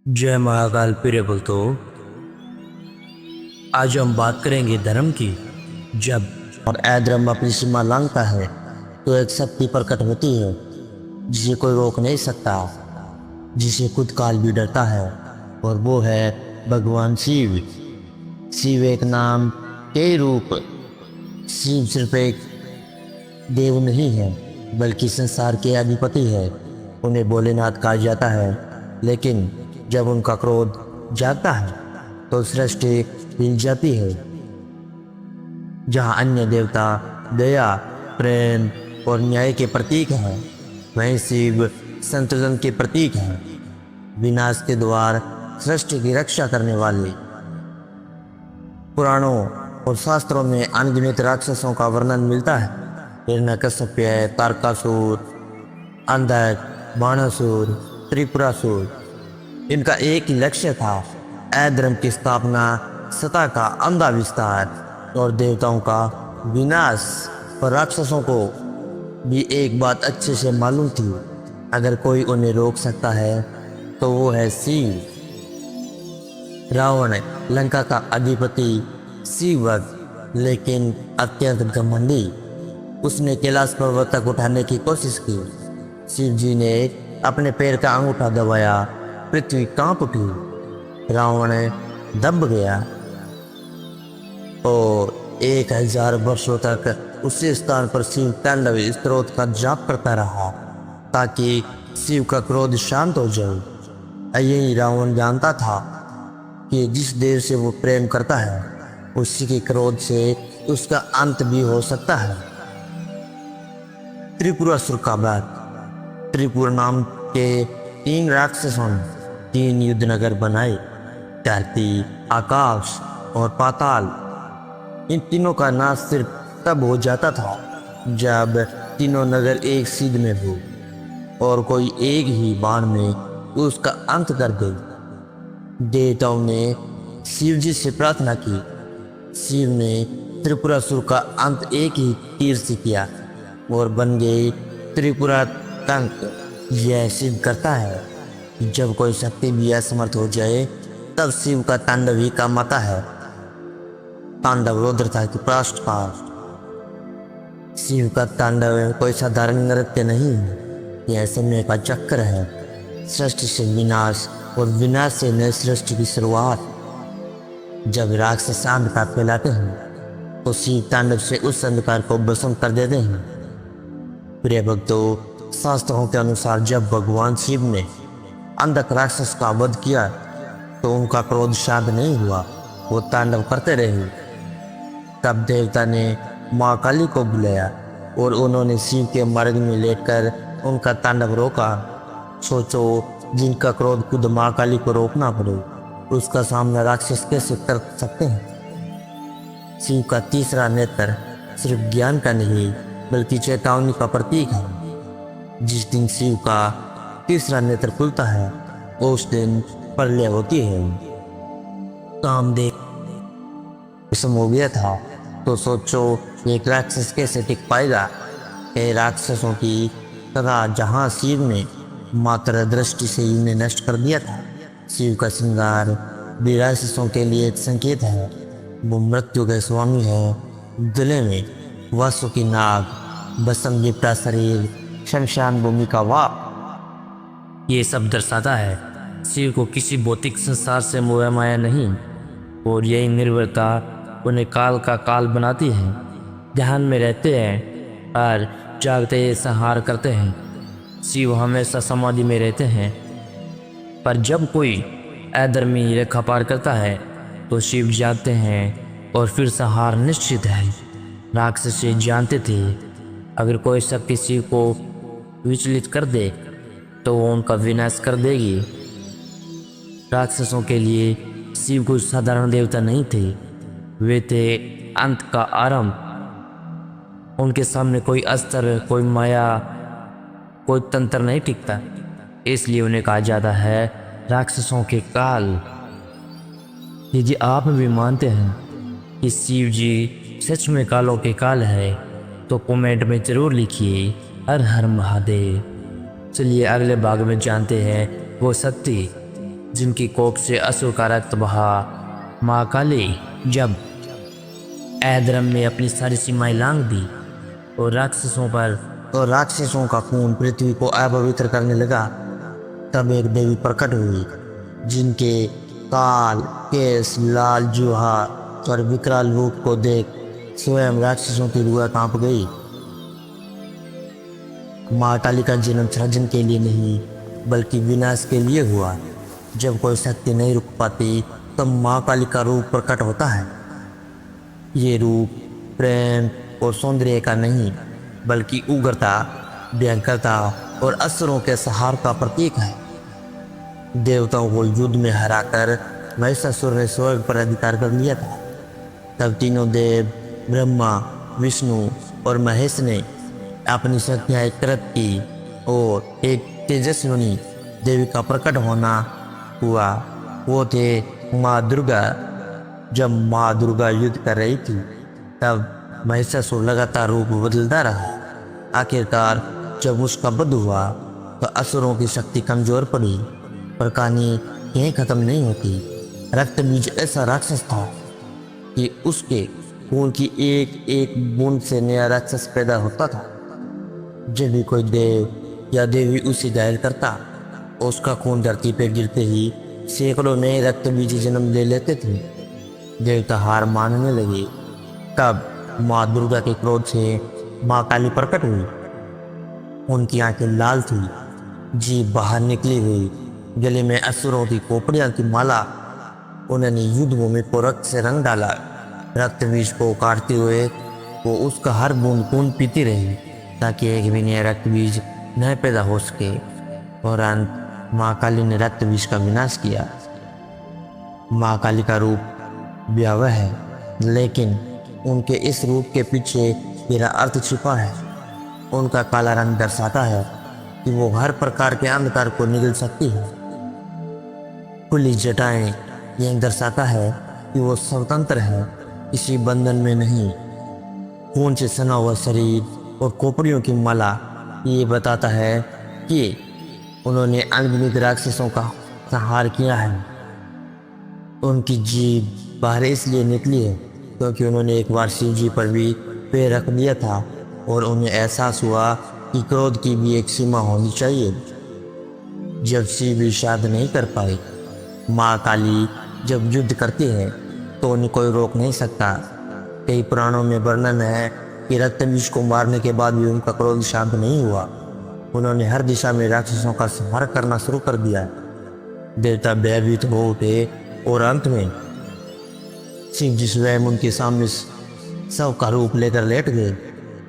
जय महाकाल प्रिय भक्तों। आज हम बात करेंगे धर्म की। जब और अधर्म अपनी सीमा लांघता है तो एक शक्ति प्रकट होती है जिसे कोई रोक नहीं सकता, जिसे खुद काल भी डरता है, और वो है भगवान शिव। शिव एक नाम, कई रूप। शिव सिर्फ एक देव नहीं है बल्कि संसार के अधिपति है। उन्हें भोलेनाथ कहा जाता है, लेकिन जब उनका क्रोध जागता है तो सृष्टि हिल जाती है। जहाँ अन्य देवता दया, प्रेम और न्याय के प्रतीक हैं, वहीं शिव संतुलन के प्रतीक हैं, विनाश के द्वार, सृष्टि की रक्षा करने वाले। पुराणों और शास्त्रों में अनगिनत राक्षसों का वर्णन मिलता है। हिरण्यकश्यप, तारकासुर, अंधक, बाणासुर, त्रिपुरासुर। इनका एक ही लक्ष्य था, अधर्म की स्थापना, सत्ता का अंधा विस्तार और देवताओं का विनाश। पर राक्षसों को भी एक बात अच्छे से मालूम थी, अगर कोई उन्हें रोक सकता है तो वो है शिव। रावण लंका का अधिपति, शिवभक्त, लेकिन अत्यंत घमंडी। उसने कैलाश पर्वत तक उठाने की कोशिश की। शिव जी ने अपने पैर का अंगूठा दबाया, पृथ्वी कांप उठी। रावण दब गया और 1000 वर्षों तक उसी स्थान पर शिव तांडव स्तोत्र का जाप करता रहा ताकि शिव का क्रोध शांत हो जाए। यही रावण जानता था कि जिस देव से वो प्रेम करता है उसी के क्रोध से उसका अंत भी हो सकता है। त्रिपुरासुर का वध। त्रिपुर नाम के 3 राक्षसों ने 3 युद्ध नगर बनाए, धरती, आकाश और पाताल। इन तीनों का नाश सिर्फ तब हो जाता था जब तीनों नगर एक सिद्ध में हो और कोई एक ही बाण में उसका अंत कर दे। देवताओं ने शिव जी से प्रार्थना की। शिव ने त्रिपुरासुर का अंत एक ही तीर से किया और बन गए त्रिपुरा तंत्र। यह सिद्ध करता है कि जब कोई शक्ति भी असमर्थ हो जाए तब शिव का तांडव ही काम आता है। तांडव रुद्रता की पराकाष्ठा। शिव का तांडव कोई साधारण नृत्य नहीं है, यह समय का चक्र है। सृष्टि से विनाश और विनाश से नई सृष्टि की शुरुआत। जब राक्षस अंधकार फैलाते हैं तो शिव तांडव से उस अंधकार को भस्म कर देते हैं। प्रिय भक्तों, शास्त्रों के अनुसार जब भगवान शिव ने अंधक राक्षस का वध किया तो उनका क्रोध शांत नहीं हुआ, वो तांडव करते रहे। तब देवता ने माँ काली को बुलाया और उन्होंने शिव के मार्ग में लेटकर उनका तांडव रोका। सोचो, जिनका क्रोध खुद माँ काली को रोकना पड़े, उसका सामना राक्षस कैसे कर सकते हैं। शिव का तीसरा नेत्र सिर्फ ज्ञान का नहीं बल्कि चेतावनी का प्रतीक है। जिस दिन शिव का तीसरा नेत्र खुलता है उस दिन प्रलय होती है। कामदेव खत्म हो गया था तो सोचो एक राक्षस कैसे टिक पाएगा। ये राक्षसों की तरह जहाँ शिव ने मात्र दृष्टि से इन्हें नष्ट कर दिया था। शिव का श्रृंगार भी राक्षसों के लिए एक संकेत है। वो मृत्यु के स्वामी है। गले में वासुकी नाग, भस्म लिपटा शरीर, शमशान भूमि का वाप। ये सब दर्शाता है शिव को किसी भौतिक संसार से मोह माया नहीं, और यही निर्भरता उन्हें काल का काल बनाती है। ध्यान में रहते हैं और जागते ही संहार करते हैं। शिव हमेशा समाधि में रहते हैं, पर जब कोई अधर्मी रेखा पार करता है तो शिव जागते हैं और फिर संहार निश्चित है। राक्षस जानते थे अगर कोई शक्ति शिव को विचलित कर दे तो वो उनका विनाश कर देगी। राक्षसों के लिए शिव कोई साधारण देवता नहीं थे, वे थे अंत का आरंभ। उनके सामने कोई अस्त्र, कोई माया, कोई तंत्र नहीं टिकता, इसलिए उन्हें कहा जाता है राक्षसों के काल। यदि आप भी मानते हैं कि शिव जी सच में कालों के काल है तो कमेंट में जरूर लिखिए हर हर महादेव। चलिए अगले भाग में जानते हैं वो शक्ति जिनकी कोख से असुर का रक्त बहा। माँ काली जब ऐद्रम में अपनी सारी सीमाएं लांघ दी और राक्षसों का खून पृथ्वी को अपवित्र करने लगा, तब एक देवी प्रकट हुई जिनके काल केस लाल जुहा और विकराल रूप को देख स्वयं राक्षसों की रूह कांप गई। माँ काली का जन्म सृजन के लिए नहीं बल्कि विनाश के लिए हुआ। जब कोई शक्ति नहीं रुक पाती तब माँ काली का रूप प्रकट होता है। ये रूप प्रेम और सौंदर्य का नहीं बल्कि उग्रता, भयंकरता और असुरों के संहार का प्रतीक है। देवताओं को युद्ध में हराकर महिषासुर ने स्वर्ग पर अधिकार कर लिया था। तब तीनों देव ब्रह्मा, विष्णु और महेश ने अपनी शक्तियाँ एकत्रित की और एक तेजस्विनी देवी का प्रकट होना हुआ। वो थे माँ दुर्गा। जब माँ दुर्गा युद्ध कर रही थी तब महिषासुर लगातार रूप बदलता रहा। आखिरकार जब उसका वध हुआ तो असुरों की शक्ति कमजोर पड़ी, पर कहानी यहीं खत्म नहीं होती। रक्त बीज ऐसा राक्षस था कि उसके खून की एक एक बूंद से नया राक्षस पैदा होता था। जब भी कोई देव या देवी उसे घायल करता, उसका खून धरती पर गिरते ही सैकड़ों नए रक्त बीज जन्म ले लेते थे। देवता हार मानने लगे। तब माँ दुर्गा के क्रोध से माँ काली प्रकट हुई। उनकी आंखें लाल थी, जीभ बाहर निकली हुई, गले में असुरों की खोपड़ियाँ की माला। उन्होंने युद्ध भूमि को रक्त से रंग डाला। रक्त बीज को काटते हुए वो उसका हर बूंद खून पीती रही ताकि एक भी नया रक्त बीज न पैदा हो सके। और अंत माँ काली ने रक्त बीज का विनाश किया। माँ काली का रूप भयावह है, लेकिन उनके इस रूप के पीछे गहरा अर्थ छिपा है। उनका काला रंग दर्शाता है कि वो हर प्रकार के अंधकार को निगल सकती है। खुली जटाएं यह दर्शाता है कि वो स्वतंत्र है, किसी बंधन में नहीं। खून से सना हुआ शरीर और खोपड़ियों की माला ये बताता है कि उन्होंने अनगिनत राक्षसों का संहार किया है। उनकी जीभ बाहर इसलिए निकली है क्योंकि उन्होंने एक बार शिव जी पर भी पैर रख दिया था और उन्हें एहसास हुआ कि क्रोध की भी एक सीमा होनी चाहिए। जब शिव भी शांत नहीं कर पाए, माँ काली जब युद्ध करती है तो उन्हें कोई रोक नहीं सकता। कई पुराणों में वर्णन है कि रक्तबीज को मारने के बाद भी उनका क्रोध शांत नहीं हुआ। उन्होंने हर दिशा में राक्षसों का संहार करना शुरू कर दिया। देवता भयभीत हो उठे और अंत में शिव जी स्वयं उनके सामने शव का रूप लेकर लेट गए।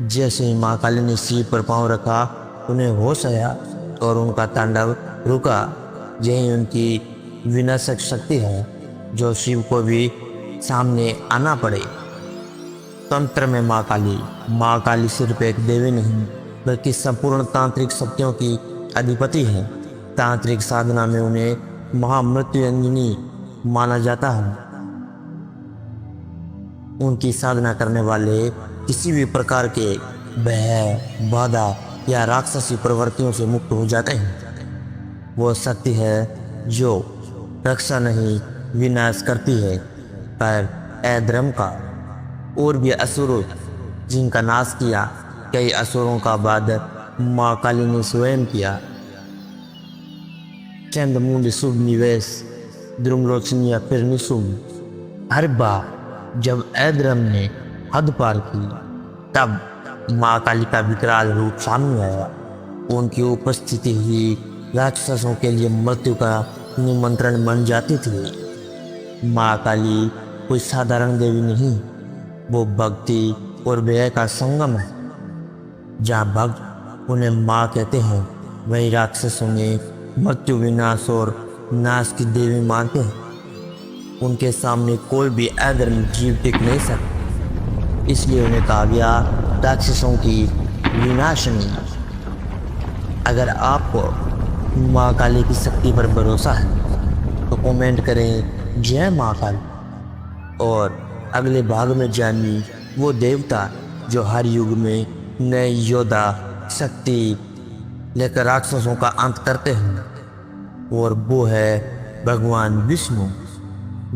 जैसे ही माँ काली ने शिव पर पांव रखा, उन्हें होश आया और उनका तांडव रुका। यही उनकी विनाशक शक्ति है जो शिव को भी सामने आना पड़े। तंत्र में माँ काली सिर्फ एक देवी नहीं बल्कि संपूर्ण तांत्रिक शक्तियों की अधिपति है। तांत्रिक साधना में उन्हें महामृत्युंजनी माना जाता है। उनकी साधना करने वाले किसी भी प्रकार के भय, बाधा या राक्षसी प्रवृत्तियों से मुक्त हो जाते हैं। वो शक्ति है जो रक्षा नहीं विनाश करती है। पर ऐद्रम का और भी असुरों जिनका नाश किया, कई असुरों का वध माँ काली ने स्वयं किया। चंद्रमूल शुभ निवेश द्रुमलोचन या फिर निशुभ। हर बार जब ऐद्रम ने हद पार की तब माँ काली का विकराल रूप सामने आया। उनकी उपस्थिति ही राक्षसों के लिए मृत्यु का निमंत्रण बन जाती थी। माँ काली कोई साधारण देवी नहीं, वो भक्ति और भय का संगम है। जहाँ भक्त उन्हें माँ कहते हैं, वही राक्षसों ने मृत्यु, विनाश और नाश की देवी मानते हैं। उनके सामने कोई भी अधर्म जीव टिक नहीं सकता, इसलिए उन्हें कहा गया राक्षसों की विनाशिनी। अगर आपको माँ काली की शक्ति पर भरोसा है तो कमेंट करें जय माँ काली। और अगले भाग में जानिए वो देवता जो हर युग में नए योद्धा शक्ति लेकर राक्षसों का अंत करते हैं, और वो है भगवान विष्णु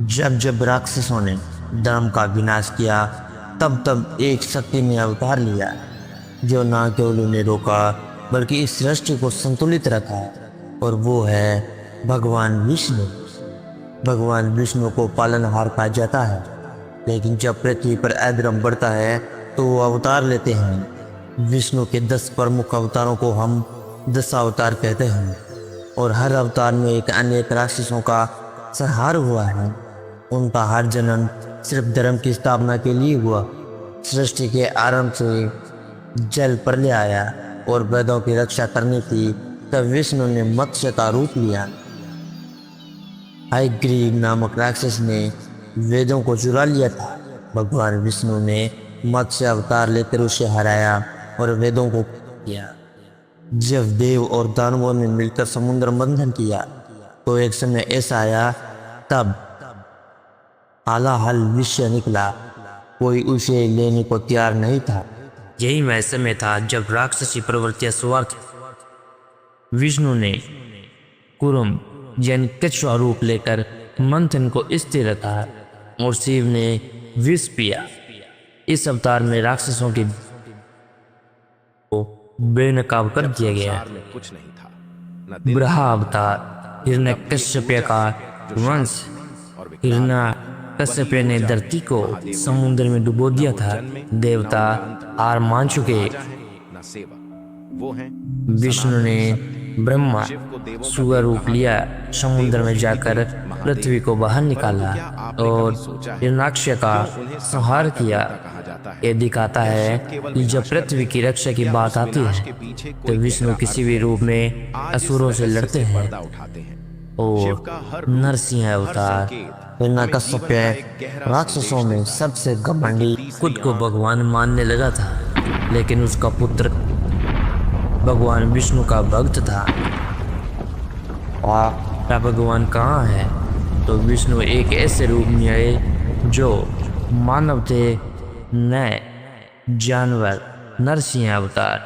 जब जब राक्षसों ने धर्म का विनाश किया तब तब एक शक्ति ने अवतार लिया जो ना केवल उन्हें रोका बल्कि इस सृष्टि को संतुलित रखा, और वो है भगवान विष्णु। भगवान विष्णु को पालनहार कहा जाता है, लेकिन जब पृथ्वी पर अधर्म बढ़ता है तो वो अवतार लेते हैं। विष्णु के 10 प्रमुख अवतारों को हम 10 अवतार कहते हैं, और हर अवतार में एक अनेक राक्षसों का संहार हुआ है। उनका हर जन्म सिर्फ धर्म की स्थापना के लिए हुआ। सृष्टि के आरंभ से जल प्रलय आया और वेदों की रक्षा करनी थी, तब विष्णु ने मत्स्य का रूप लिया। हयग्रीव नामक राक्षस ने वेदों को चुरा लिया था। भगवान विष्णु ने मत्स्य अवतार लेकर उसे हराया और वेदों को किया। जब देव और दानवों ने मिलकर समुद्र मंथन किया तो एक समय ऐसा आया तब हालाहल विषय निकला, कोई उसे लेने को तैयार नहीं था। यही वह समय था जब राक्षसी प्रवृत्तियां स्वार्थ विष्णु ने कुरुम यानी कछुआ रूप लेकर मंथन को स्थिर रखा और शिव ने विष पिया। इस अवतार में राक्षसों की को बेनकाब कर दिया गया। कुछ नहीं था। ब्रहा अवतार हिरण्यकश्यप का वंश। हिरण्यकश्यप ने धरती को समुद्र में डुबो दिया था। देवता हार मान चुके। न सेवा, वो हैं विष्णु ने ब्रह्मा सुअर रूप लिया, समुद्र में जाकर पृथ्वी को बाहर निकाला और हिरण्याक्ष का संहार किया। ये दिखाता है कि जब पृथ्वी की रक्षा की बात आती है तो विष्णु किसी भी रूप में असुरों से लड़ते हैं। और नरसिंह अवतार हिरण्यकश्यप राक्षसों में सबसे घमंडी, खुद को भगवान मानने लगा था, लेकिन उसका पुत्र भगवान विष्णु का भक्त था। और भगवान कहाँ है? तो विष्णु एक ऐसे रूप में आए जो मानव थे, नए जानवर, नरसिंह अवतार।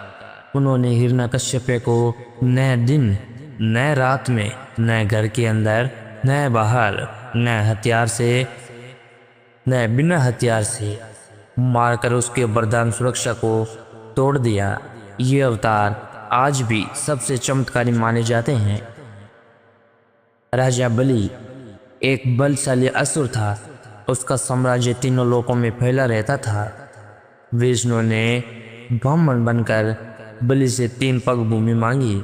उन्होंने हिरण्यकश्यप को नए दिन, नए रात में, नए घर के अंदर, नए बाहर, नए हथियार से, नए बिना हथियार से मारकर उसके वरदान सुरक्षा को तोड़ दिया। ये अवतार आज भी सबसे चमत्कारी माने जाते हैं। राजा बलि एक बलशाली असुर था। उसका साम्राज्य तीनों लोकों में फैला रहता था। विष्णु ने ब्राह्मण बनकर बलि से 3 पग भूमि मांगी।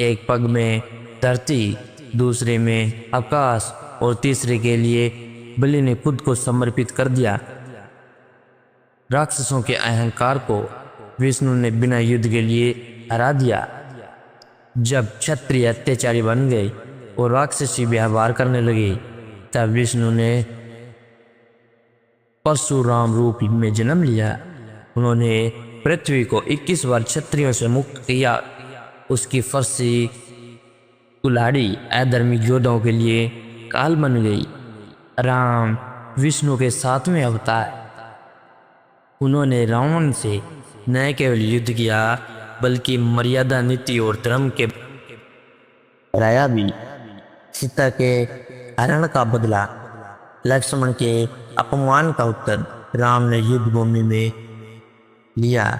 एक पग में धरती, दूसरे में आकाश और तीसरे के लिए बलि ने खुद को समर्पित कर दिया। राक्षसों के अहंकार को विष्णु ने बिना युद्ध के लिए हरा दिया। जब क्षत्रिय अत्याचारी बन गए और राक्षसी व्यवहार करने लगे तब विष्णु ने परशुराम रूप में जन्म लिया। उन्होंने पृथ्वी को 21 बार क्षत्रियों से मुक्त किया। उसकी फरसी कुल्हाड़ी अधर्मी योद्धाओं के लिए काल बन गई। राम विष्णु के 7वें अवतार। उन्होंने रावण से न केवल युद्ध किया बल्कि मर्यादा, नीति और धर्म के राया भी। सीता के हरण का बदला, लक्ष्मण के अपमान का उत्तर राम ने युद्ध भूमि में लिया।